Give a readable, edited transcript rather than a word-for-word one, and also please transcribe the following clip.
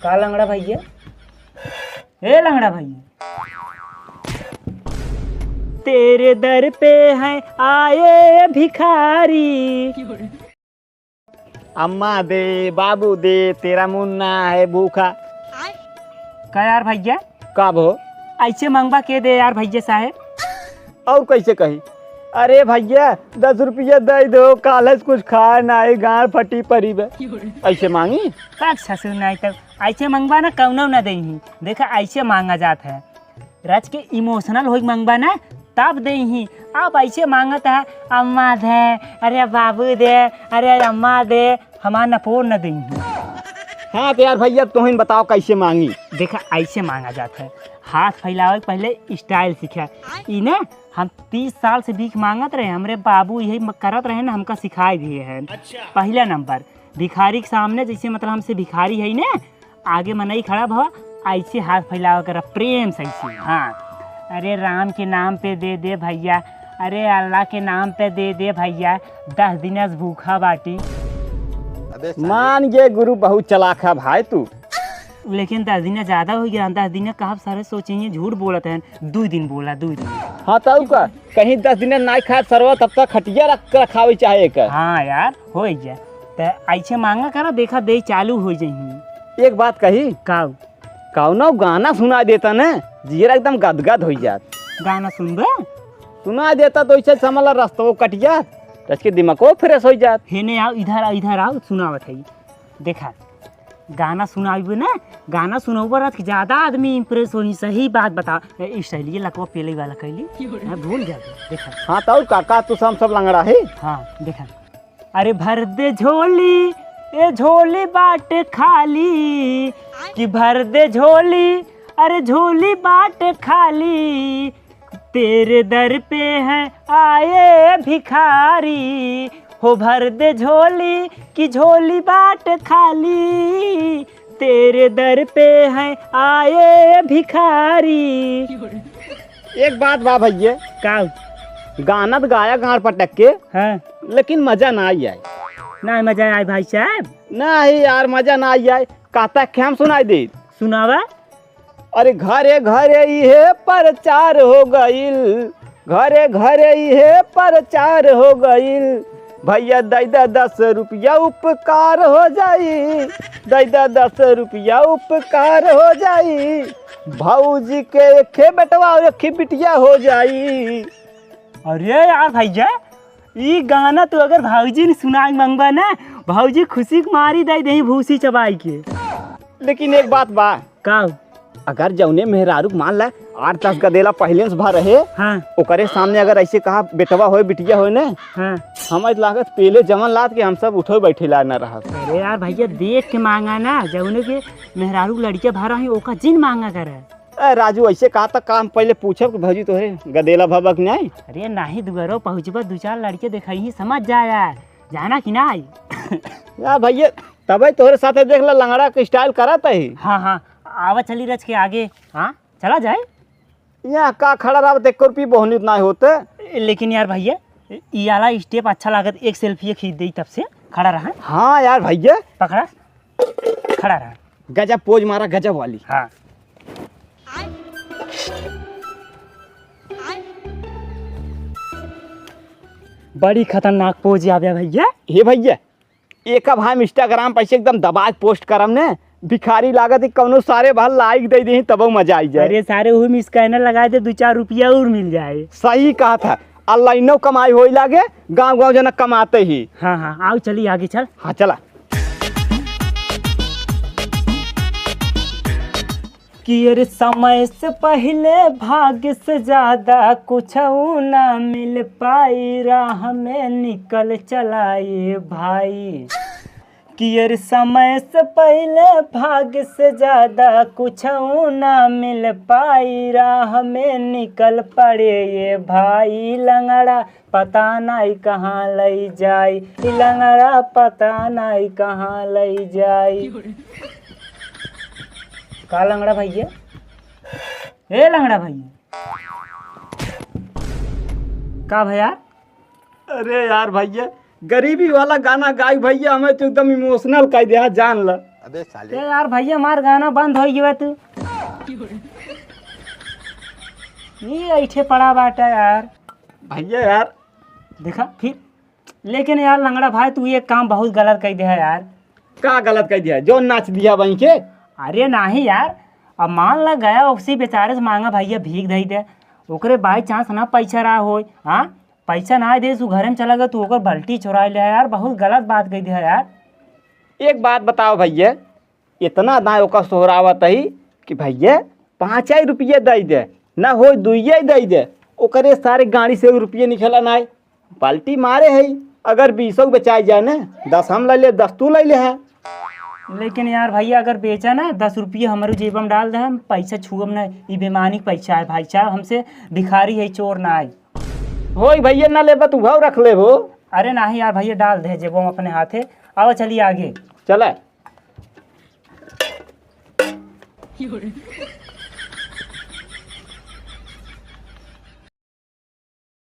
का लंगड़ा भैया? ए लंगड़ा भैया, तेरे दर पे हैं आए भिखारी। अम्मा दे, बाबू दे, तेरा मुन्ना है भूखा। का यार भैया, कब हो? ऐसे मंगवा के दे यार भैया साहब। और कैसे कही? अरे भैया 10 रुपया दे दो, कालज कुछ खा ना, गाँव फटी परी बे। ऐसे मांगी? अच्छा सुनाई तब ऐसे मंगवा ना कौनो ना दही। देखा ऐसे मांगा जाता है, रच के इमोशनल हो मंगवा ना तब दही। आप ऐसे मांगत है अम्मा दे, अरे बाबू दे, अरे अम्मा दे, हमारा नपोर न दही। हाँ तो यार भैया तुम बताओ कैसे मांगी? देखा ऐसे मांगा जाता है, हाथ फैलावे पहले स्टाइल सीखा। इने हम 30 साल से भीख मांगत रहे, हमरे बाबू यही करत रहे ना, हमका सिखाए दिए हैं। पहला नंबर भिखारी के सामने जैसे मतलब हमसे भिखारी है ना, आगे मनई खड़ा भवा, ऐसे हाथ फैलावा कर प्रेम से ऐसे। हाँ, अरे राम के नाम पे दे दे भैया, अरे अल्लाह के नाम पे दे दे भैया, 10 दिन भूखा बाटी। मान ये गुरु बहुत चलाक है भाई तू। लेकिन 10 दिन ज़्यादा हो गया। 10 दिन कहा सारे सोचेंगे झूठ बोलते हैं। 2 दिन बोला, 2 दिन। हाँ तब का कहीं 10 दिन ना खाए सरवा तब तक खटिया रखावे चाहे कर। हाँ यार हो गया तो ऐसे मांगा करा, देखा दे चालू हो जाए। एक बात कही, कौनो गाना सुना देता ना, जीरा एकदम गदगद हो जात। गाना सुनबे? सुना देता तो ऐसे समझ रास्ता कट जात, उसके दिमागो फ्रेश हो जात। हेने आओ, इधर आओ, सुनावत है। देखा गाना सुनाबे ना, गाना सुनबो रहा ज़्यादा आदमी इम्प्रेस होई। सही बात बता, इसलिए लकवा पेले वाला कैली भूल जाते। देखा हाँ तो काका तू सब लंगड़ा है। हाँ देखा, अरे भर दे झोली, ये झोली बाट खाली, कि भर दे झोली, अरे झोली बाट खाली, तेरे दर पे हैं आए भिखारी। हो भर दे झोली की झोली बाट खाली, तेरे दर पे हैं आए भिखारी। एक बात बा भैया, का गाना तो गाया गाड़ पटक के, हाँ, लेकिन मजा ना आई आए। ना मजा आए भाई साहब? नहीं यार मजा ना आई आए। कहता खेम सुनाई दे। सुनावा। अरे घरे घरे ये प्रचार हो गईल, घरे घरे ये प्रचार हो गईल, भैया दैदा 10 रुपया उपकार हो जाई, दैदा 10 रुपया उपकार हो जाई, भाऊजी के एक बेटवा एक बिटिया हो जाई। अरे यार भैया, ये गाना तो अगर भाऊजी ने सुनाई मंगवा ना, भाऊजी खुशी के मारी दे दही भूसी चबाई के। लेकिन एक बात बा, का अगर जौने मेहरारू मान ला 8-10 गदेला पहले से भर रहे, हाँ, ओकरे सामने अगर ऐसे कहा बेटवा हो बिटिया हो ना, हाँ, हम लागत पहले जमन लात के हम सब उठो बैठे ला न रहा। अरे यार भैया देख के मांगा ना, जौने के मेहरारू लड़के भरा है ओका जिन मांगा करे। राजू ऐसे कहा था काम पहले पूछब कि भौजी तोहरे गदेला भबक नहीं? अरे नहीं दुगरो पहुँचबा 2-4 लड़के दिखाई समझ जाया, जाना कि नहीं? यार भैया तब तोहरे साथ देख ला लंगड़ा के स्टाइल करत है। हाँ हाँ, आवा चली रच के आगे। हाँ चला जाए। यहाँ का खड़ा रहा 1 रुपये बहुनी उतना होते। लेकिन यार भैया ये वाला स्टेप अच्छा लागत, एक सेल्फी खींच दी तब से खड़ा रहा। हाँ यार भैया पकड़ा, खड़ा रहा, गजब पोज मारा, गजब वाली। हाँ बड़ी खतरनाक पोज आवे भैया। हे भैया एक अब हम इंस्टाग्राम पर एकदम दबा पोस्ट करम ने, भिखारी लागत कौनो सारे भल लाइक दे दे तब मजा आई जाए। अरे सारे वो में स्कैनर लगा दे, 2-4 रुपया और मिल जाए। सही कहा था, ऑनलाइनो कमाई हो लागे, गाँव गाँव जना कमाते ही। हाँ हाँ आओ चली आगे चल। हाँ चला। कि अरे समय से पहले भाग्य से ज्यादा कुछ ना मिल पाई, राह में निकल चलाए भाई। कि अरे समय से पहले भाग्य से ज्यादा कुछ ना मिल पाई, राह में निकल पड़े ये भाई। लंगड़ा पता नहीं कहाँ ले जाई, लंगड़ा पता नहीं कहाँ ले जाई। का लंगड़ा भैया? ए लंगड़ा भैया, का भैया? अरे यार भैया गरीबी वाला गाना गाई भैया, हमें तो एकदम इमोशनल कर दिया जान ला। अबे साले यार भैया हमार गाना बंद हो गया तू ये ऐठे पड़ा बाटा यार। भैया यार देखा फिर, लेकिन यार लंगड़ा भाई तू ये काम बहुत गलत कर दिया यार। का गलत कर दिया जो नाच दिया वहीं के? अरे नहीं यार, अब मान ला गया उसी बेचारे से मांगा भैया भीख दई दे, ओकरे बाई चांस ना पैसा रहा हो, हाँ पैसा ना दे तू घरे में चला गया तू ओकर बल्टी चुरा ले यार, बहुत गलत बात कह दिया यार। एक बात बताओ भैया, इतना दाए ओका सोहरावत ही कि भैया 5 रुपये दे दे ना हो 2 दे दे, ओकरे सारे गाड़ी से रुपये निकला ना बाल्टी मारे है। अगर 20 बेचाई जाए ना 10 हम ले ले 10 तू ले ले है। लेकिन यार भैया अगर बेचा ना 10 रुपये हमारे जेब में डाल दे, हम पैसा छुअम ना, ये बेमानी पैसा है भाई साहब, हमसे भिखारी है चोर ना है। हो भैया ना ले तू भाव रख ले हो। अरे नहीं यार भैया डाल दे जेबों में अपने हाथे। आओ चलिए आगे। चला